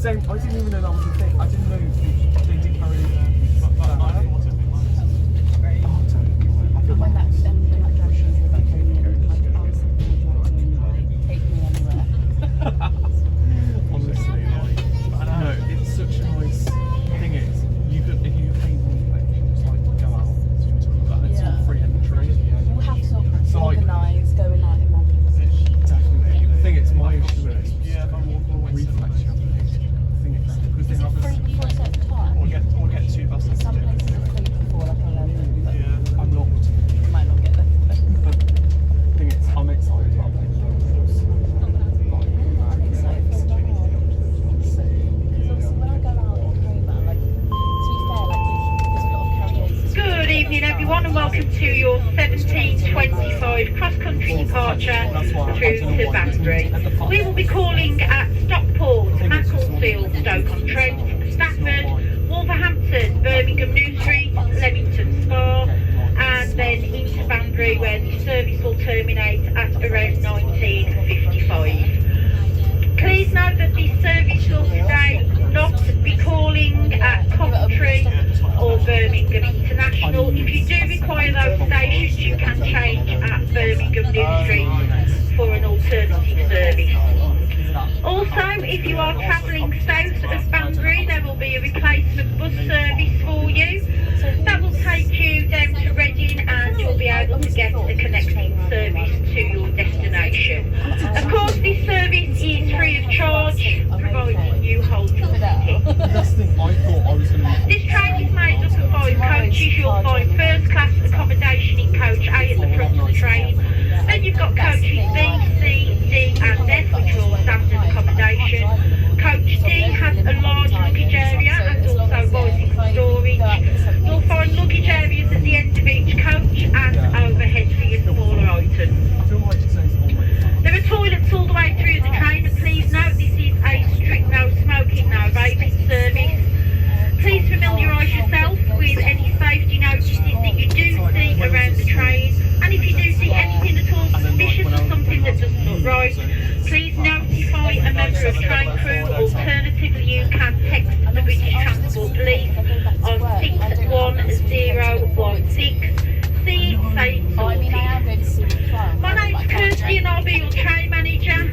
Same, I didn't even know that was a thing. I didn't know they did carry when that drag show was about going in, like I was thinking like take me anywhere. Honestly, like, no, it's such a nice thing. Is you could, if you paid one place, you just like go out, and it's all free entry. We'll have to So, like, organise going out in Manchester. definitely. The thing is, my issue is if I walk all the way reflex champagne. The thing is, because they have Free for a certain time. Or get 2 buses. Some places are free before like 11. But Yeah. I'm not. you might not get there. The thing is, I'm excited about playing those. I'm excited for the because obviously when I go out in October, like to be fair, like there's a lot of karaoke. Good evening everyone and welcome to your 17:25 cross-country departure through to Banbury. We will be calling at Stockport, Macclesfield, Stoke-on-Trent, Stafford, Wolverhampton, Birmingham New Street, Leamington Spa, and then into Banbury where the service will terminate at around 19:55. Please note that this service will today not be calling at Coventry or Birmingham International. If you do require those stations, you can change at Birmingham New Street for an alternative service. Also, if you are travelling south of Banbury, there will be a replacement bus service for you. That will take you down to Reading and you'll be able to get a connecting service to your destination. Of course, this service is free of charge, providing you hold your seating. That's the thing, I thought I was going to be. This train is made up of 5 coaches. You'll find first class accommodation in coach A at the front of the train. Then you've got coaches B, C, D and F, which are all standard accommodation. Coach D has a large luggage area and also bicycle storage. You'll find luggage areas at the end of each coach and overhead for your smaller items. I feel like it says already. There are toilets all the way through the train, and please note this is a strict no smoking, no vaping service. Please familiarise yourself with any safety notices that you do see around the train, and if you do see anything at all suspicious or something that doesn't look right, please notify a member of train crew. Alternatively, you can text the British Transport Police on 61016. See, say I mean, I am going to see the fun. my name's Kirsty and I'll be your train manager.